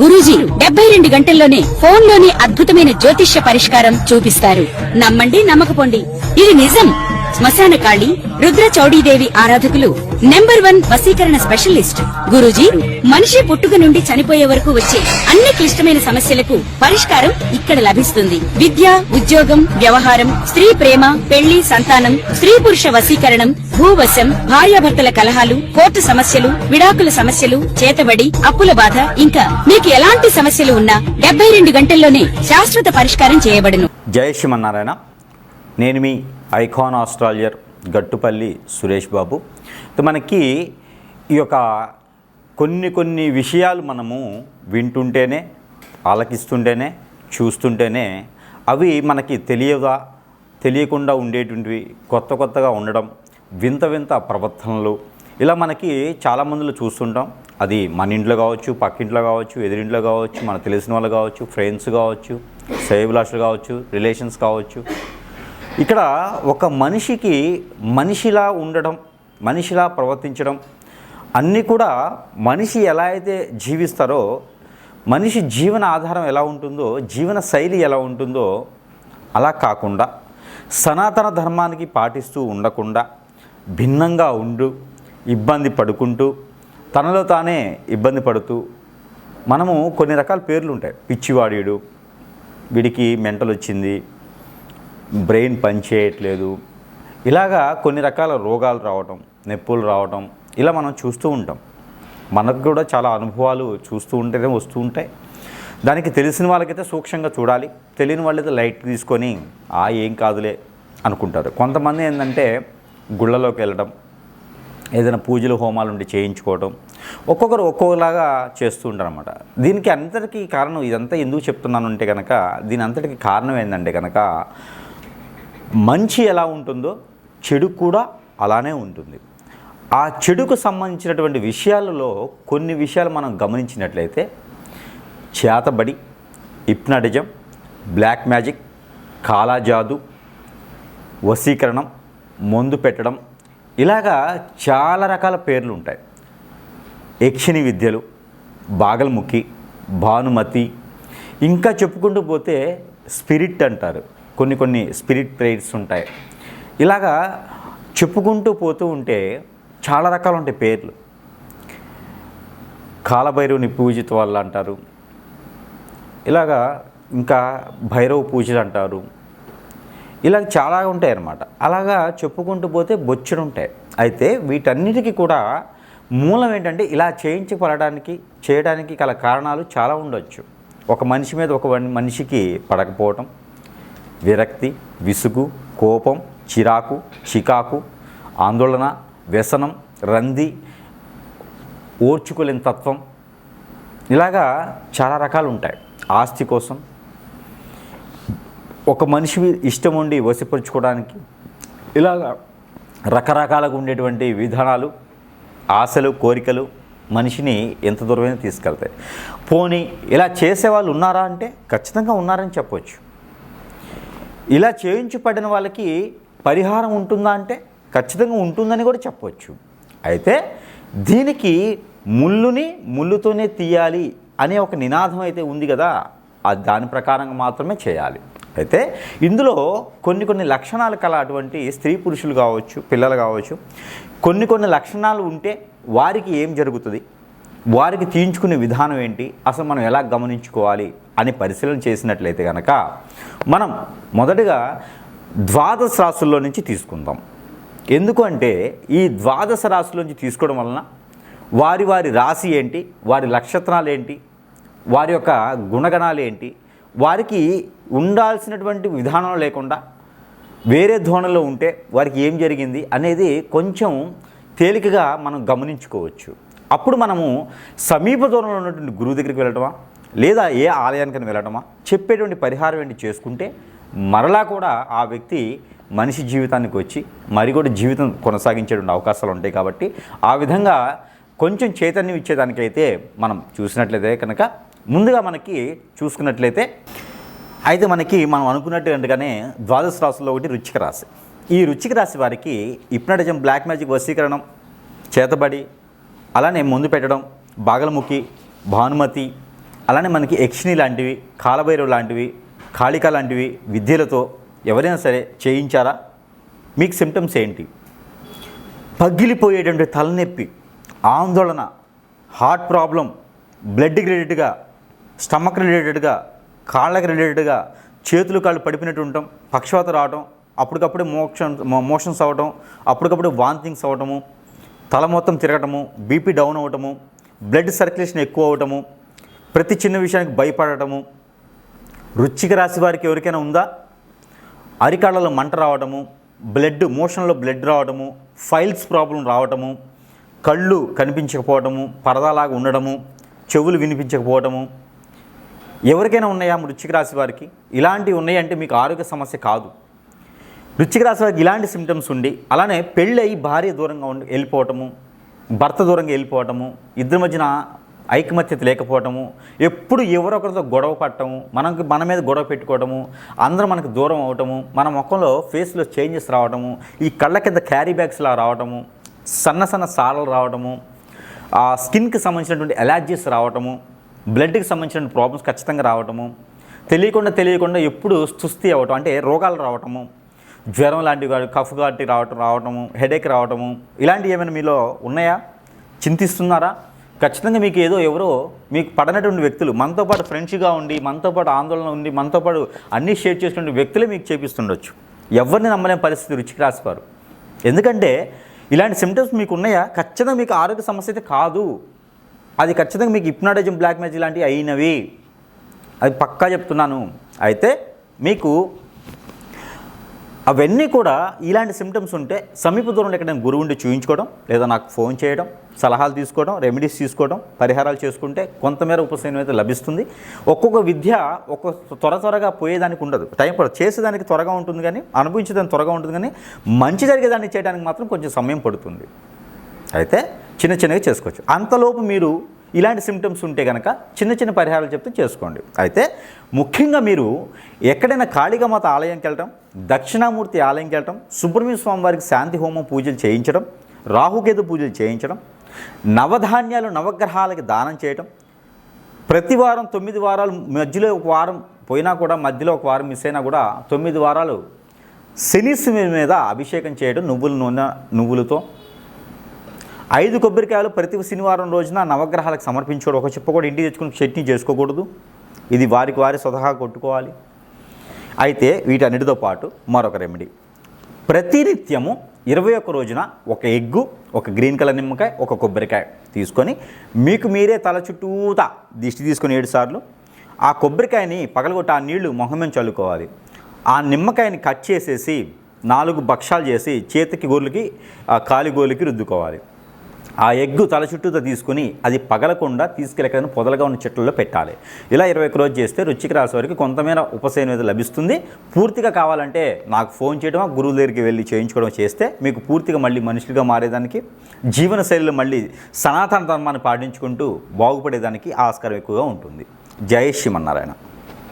గురూజీ 72 గంటల్లోనే ఫోన్ లోని అద్భుతమైన జ్యోతిష్య పరిష్కారం చూపిస్తారు. నమ్మండి, నమ్మకపోండి, ఇది నిజం. శ్మశాన కాళి రుద్ర చౌడీదేవి ఆరాధకులు నంబర్ 1 వశీకరణ స్పెషలిస్ట్. గురూజీ మనిషి పుట్టుక నుండి చనిపోయే వరకు వచ్చే అన్ని క్లిష్టమైన సమస్యలకు పరిష్కారం ఇక్కడ లభిస్తుంది. విద్య, ఉద్యోగం, వ్యవహారం, స్త్రీ ప్రేమ, పెళ్లి, సంతానం, స్త్రీ పురుష వశీకరణం, భూవశం, భార్యాభర్తల కలహాలు, కోర్టు సమస్యలు, విడాకుల సమస్యలు, చేతబడి, అప్పుల బాధ, ఇంకా మీకు ఎలాంటి సమస్యలు ఉన్నా 72 గంటల్లోనే శాశ్వత పరిష్కారం చేయబడును. జై శ్రీమన్నారాయణ. నేను మీ ఐకాన్ ఆస్ట్రాలజర్ గట్టుపల్లి సురేష్ బాబు. మనకి ఈ యొక్క కొన్ని విషయాలు మనము వింటుంటేనే, ఆలకిస్తుంటేనే, చూస్తుంటేనే అవి మనకి తెలియకుండా ఉండేటువంటివి, కొత్తగా ఉండడం, వింత ప్రవర్తనలు, ఇలా మనకి చాలామందిలో చూస్తుంటాం. అది మన ఇంట్లో కావచ్చు, పక్కింట్లో కావచ్చు, ఎదురింట్లో కావచ్చు, మనకు తెలిసిన వాళ్ళు కావచ్చు, ఫ్రెండ్స్ కావచ్చు, శ్రేయోభిలాషులు కావచ్చు, రిలేషన్స్ కావచ్చు. ఇక్కడ ఒక మనిషికి మనిషిలా ఉండడం, మనిషిలా ప్రవర్తించడం అన్నీ కూడా మనిషి ఎలా అయితే జీవిస్తారో, మనిషి జీవన ఆధారం ఎలా ఉంటుందో, జీవన శైలి ఎలా ఉంటుందో అలా కాకుండా సనాతన ధర్మానికి పాటిస్తూ ఉండకుండా భిన్నంగా ఇబ్బంది పడుకుంటూ, తనలో తానే ఇబ్బంది పడుతూ, మనము కొన్ని రకాల పేర్లు ఉంటాయి. పిచ్చివాడీడు, వీడికి మెంటల్ వచ్చింది, బ్రెయిన్ పనిచేయట్లేదు, ఇలాగా కొన్ని రకాల రోగాలు రావటం, నొప్పులు రావటం, ఇలా మనం చూస్తూ ఉంటాం. మనకు కూడా చాలా అనుభవాలు చూస్తూ ఉంటేనే వస్తూ ఉంటాయి. దానికి తెలిసిన వాళ్ళకైతే సూక్ష్మంగా చూడాలి, తెలియని వాళ్ళైతే లైట్ తీసుకొని ఏం కాదులే అనుకుంటారు. కొంతమంది ఏంటంటే గుళ్ళలోకి వెళ్ళడం, ఏదైనా పూజలు హోమాలు ఉండి చేయించుకోవడం, ఒక్కొక్కరు ఒక్కొక్కలాగా చేస్తూ ఉంటారు అన్నమాట. దీనికి అంతటికీ కారణం, ఇదంతా ఎందుకు చెప్తున్నాను అంటే కనుక, దీని అంతటికి కారణం ఏంటంటే కనుక, మంచి ఎలా ఉంటుందో చెడు కూడా అలానే ఉంటుంది. ఆ చెడుకు సంబంధించినటువంటి విషయాలలో కొన్ని విషయాలు మనం గమనించినట్లయితే, చేతబడి, హిప్నాటిజం, బ్లాక్ మ్యాజిక్, కాలాజాదు, వశీకరణం, మందు పెట్టడం, ఇలాగా చాలా రకాల పేర్లు ఉంటాయి. యక్షిణి విద్యలు, బాగల్ముఖి, భానుమతి, ఇంకా చెప్పుకుంటూ పోతే స్పిరిట్ అంటారు. కొన్ని స్పిరిట్ ప్రేయర్స్ ఉంటాయి. ఇలాగా చెప్పుకుంటూ పోతూ ఉంటే చాలా రకాలు ఉంటాయి పేర్లు. కాలభైరవుని పూజిత వాళ్ళు అంటారు, ఇలాగా ఇంకా భైరవ పూజలు అంటారు, ఇలా చాలా ఉంటాయి అన్నమాట. అలాగా చెప్పుకుంటూ పోతే బొచ్చుడు ఉంటాయి. అయితే వీటన్నిటికీ కూడా మూలం ఏంటంటే, ఇలా చేయడానికి గల కారణాలు చాలా ఉండొచ్చు. ఒక మనిషి మీద ఒక మనిషికి పడకపోవటం, విరక్తి, విసుగు, కోపం, చికాకు, ఆందోళన, వ్యసనం, రంది, ఓర్చుకోలేని తత్వం, ఇలాగా చాలా రకాలు ఉంటాయి. ఆస్తి కోసం, ఒక మనిషి ఇష్టం ఉండి వశపరుచుకోవడానికి, ఇలాగా రకరకాలుగా ఉండేటువంటి విధానాలు, ఆశలు, కోరికలు మనిషిని ఎంత దూరమైనా తీసుకెళ్తాయి. పోనీ ఇలా చేసేవాళ్ళు ఉన్నారా అంటే ఖచ్చితంగా ఉన్నారని చెప్పవచ్చు. ఇలా చేయించబడిన వాళ్ళకి పరిహారం ఉంటుందా అంటే ఖచ్చితంగా ఉంటుందని కూడా చెప్పవచ్చు. అయితే దీనికి ముళ్ళుతోనే తీయాలి అనే ఒక నినాదం అయితే ఉంది కదా, అది దాని ప్రకారంగా మాత్రమే చేయాలి. అయితే ఇందులో కొన్ని లక్షణాలు కల అటువంటి స్త్రీ పురుషులు కావచ్చు, పిల్లలు కావచ్చు, కొన్ని లక్షణాలు ఉంటే వారికి ఏం జరుగుతుంది, వారికి తీయించుకునే విధానం ఏంటి, అసలు మనం ఎలా గమనించుకోవాలి అని పరిశీలన చేసినట్లయితే కనుక, మనం మొదటగా ద్వాదశ రాశుల్లో నుంచి తీసుకుందాం. ఎందుకు అంటే ఈ ద్వాదశ రాశుల నుంచి తీసుకోవడం వలన వారి రాశి ఏంటి, వారి నక్షత్రాలు ఏంటి, వారి యొక్క గుణగణాలు ఏంటి, వారికి ఉండాల్సినటువంటి విధానం లేకుండా వేరే ధోరణిలో ఉంటే వారికి ఏం జరిగింది అనేది కొంచెం తేలికగా మనం గమనించుకోవచ్చు. అప్పుడు మనము సమీప దూరంలో ఉన్నటువంటి గురువు దగ్గరికి వెళ్ళటమా, లేదా ఏ ఆలయానికైనా వెళ్ళటమా, చెప్పేటువంటి పరిహారం ఏంటి చేసుకుంటే మరలా కూడా ఆ వ్యక్తి మనిషి జీవితానికి వచ్చి మరి కూడా జీవితం కొనసాగించేటువంటి అవకాశాలు ఉంటాయి. కాబట్టి ఆ విధంగా కొంచెం చైతన్యం ఇచ్చేదానికైతే మనం చూసినట్లయితే కనుక, ముందుగా మనకి చూసుకున్నట్లయితే అయితే మనం అనుకున్నట్టుగానే ద్వాదశ రాశుల్లో ఒకటి వృశ్చిక రాశి. ఈ వృశ్చిక రాశి వారికి హిప్నాటిజం, బ్లాక్ మ్యాజిక్, వశీకరణం, చేతబడి, అలానే మందు పెట్టడం, బాగలముఖి, భానుమతి, అలానే మనకి యక్షిణి లాంటివి, కాలభైరవ్ లాంటివి, కాళిక లాంటివి విద్యలతో ఎవరైనా సరే చేయించారా? మీకు సిమ్టమ్స్ ఏంటి? పగిలిపోయేటువంటి తలనొప్పి, ఆందోళన, హార్ట్ ప్రాబ్లం, బ్లడ్ రిలేటెడ్గా, స్టమక్ రిలేటెడ్గా, కాళ్ళకి రిలేటెడ్గా, చేతులు కాళ్ళు పడిపోయినట్టు ఉండటం, పక్షవాతం రావటం, అప్పటికప్పుడు మోషన్స్ అవ్వటం, అప్పటికప్పుడు వాంతింగ్స్ అవ్వటము, తల మొత్తం తిరగటము, బీపీ డౌన్ అవ్వటము, బ్లడ్ సర్క్యులేషన్ ఎక్కువ అవ్వటము, ప్రతి చిన్న విషయానికి భయపడటము. వృశ్చిక రాశి వారికి ఎవరికైనా ఉందా? అరికాళ్ళలో మంట రావటము, మోషన్లో బ్లడ్ రావటము, ఫైల్స్ ప్రాబ్లం రావటము, కళ్ళు కనిపించకపోవటము, పరదాలాగా ఉండడము, చెవులు వినిపించకపోవటము. ఎవరికైనా ఉన్నాయా వృశ్చిక రాశి వారికి? ఇలాంటివి ఉన్నాయంటే మీకు ఆరోగ్య సమస్య కాదు. వృశ్చిక రాశి వారికి ఇలాంటి సిమ్టమ్స్ ఉండి, అలానే పెళ్ళి అయ్యి భార్య దూరంగా వెళ్ళిపోవటము, భర్త దూరంగా వెళ్ళిపోవటము, ఇద్దరి మధ్యన ఐకమత్యత లేకపోవటము, ఎప్పుడు ఎవరొకరితో గొడవ పడటము, మన మీద గొడవ పెట్టుకోవటము, అందరూ మనకు దూరం అవటము, మన ముఖంలో ఫేస్లో చేంజెస్ రావటము, ఈ కళ్ళ కింద క్యారీ బ్యాగ్స్లా రావటము, సన్న సన్న సారలు రావటము, ఆ స్కిన్కి సంబంధించినటువంటి ఎలర్జీస్ రావటము, బ్లడ్కి సంబంధించిన ప్రాబ్లమ్స్ ఖచ్చితంగా రావటము, తెలియకుండా ఎప్పుడు సుస్థి అవ్వటం, అంటే రోగాలు రావటము, జ్వరం లాంటివి, కఫ్ లాంటివి రావటము, హెడేక్ రావటము, ఇలాంటివి ఏమైనా మీలో ఉన్నాయా? చింతిస్తున్నారా? ఖచ్చితంగా మీకు ఎవరో మీకు పడనటువంటి వ్యక్తులు, మనతో పాటు ఫ్రెండ్స్గా ఉండి, మనతో పాటు ఆందోళన ఉండి, మనతో పాటు అన్నీ షేర్ చేసుకునే వ్యక్తులే మీకు చేపిస్తుండొచ్చు. ఎవరిని నమ్మలేని పరిస్థితి వృశ్చిక రాశి వారు. ఎందుకంటే ఇలాంటి సిమ్టమ్స్ మీకు ఉన్నాయా? ఖచ్చితంగా మీకు ఆరోగ్య సమస్య అయితే కాదు. అది ఖచ్చితంగా మీకు హిప్నాటిజం, బ్లాక్ మ్యాజిక్ లాంటివి అయినవి, అది పక్కా చెప్తున్నాను. అయితే మీకు అవన్నీ కూడా ఇలాంటి సిమ్టమ్స్ ఉంటే సమీప దూరంలో ఎక్కడైనా గురువుండి చూయించుకోవడం, లేదా నాకు ఫోన్ చేయడం, సలహాలు తీసుకోవడం, రెమెడీస్ తీసుకోవడం, పరిహారాలు చేసుకుంటే కొంతమేర ఉపశమనం అయితే లభిస్తుంది. ఒక్కొక్క విద్య త్వరగా పోయేదానికి ఉండదు, టైం చేసేదానికి త్వరగా ఉంటుంది, కానీ అనుభవించేదానికి త్వరగా ఉంటుంది, కానీ మంచి జరిగేదాన్ని చేయడానికి మాత్రం కొంచెం సమయం పడుతుంది. అయితే చిన్నగా చేసుకోవచ్చు. అంతలోపు మీరు ఇలాంటి సిమ్టమ్స్ ఉంటే కనుక చిన్న పరిహారాలు చెప్తే చేసుకోండి. అయితే ముఖ్యంగా మీరు ఎక్కడైనా కాళికామాత ఆలయంకి వెళ్ళటం, దక్షిణామూర్తి ఆలయంకి వెళ్ళటం, సుబ్రహ్మణ్య స్వామి వారికి శాంతి హోమం పూజలు చేయించడం, రాహుకేతు పూజలు చేయించడం, నవధాన్యాలు నవగ్రహాలకి దానం చేయటం, ప్రతి వారం 9 వారాలు, మధ్యలో ఒక వారం పోయినా కూడా, మధ్యలో ఒక వారం మిస్ అయినా కూడా 9 వారాలు శని మీద అభిషేకం చేయడం, నువ్వులతో 5 కొబ్బరికాయలు ప్రతి శనివారం రోజున నవగ్రహాలకు సమర్పించుకోవడం. ఒక చెప్ప కూడా ఇంటికి తెచ్చుకుని చట్నీ చేసుకోకూడదు, ఇది వారి స్వతహా కొట్టుకోవాలి. అయితే వీటన్నిటితో పాటు మరొక రెమెడీ, ప్రతినిత్యము 21 రోజున ఒక ఎగ్గు, ఒక గ్రీన్ కలర్ నిమ్మకాయ, ఒక కొబ్బరికాయ తీసుకొని మీకు మీరే తల చుట్టూతా దిష్టి తీసుకొని 7 సార్లు ఆ కొబ్బరికాయని పగలగొట్టి ఆ నీళ్లు మొహం మీద చల్లుకోవాలి. ఆ నిమ్మకాయని కట్ చేసేసి 4 భక్షాలు చేసి చేతికి గోర్లకి, కాలి గోర్లకి రుద్దుకోవాలి. ఆ ఎగ్గు తల చుట్టూతో తీసుకుని అది పగలకుండా తీసుకెళ్ళి పొదలుగా ఉన్న చెట్లలో పెట్టాలి. ఇలా 21 రోజు చేస్తే వృశ్చిక రాశి వారికి కొంతమేర ఉపశమనం లభిస్తుంది. పూర్తిగా కావాలంటే నాకు ఫోన్ చేయడం, గురువు దగ్గరికి వెళ్ళి చేయించుకోవడం చేస్తే మీకు పూర్తిగా మళ్ళీ మనుషులుగా మారేదానికి, జీవనశైలిలో మళ్ళీ సనాతన ధర్మాన్ని పాటించుకుంటూ బాగుపడేదానికి ఆస్కారం ఎక్కువగా ఉంటుంది. జై శ్రీమన్నారాయణ.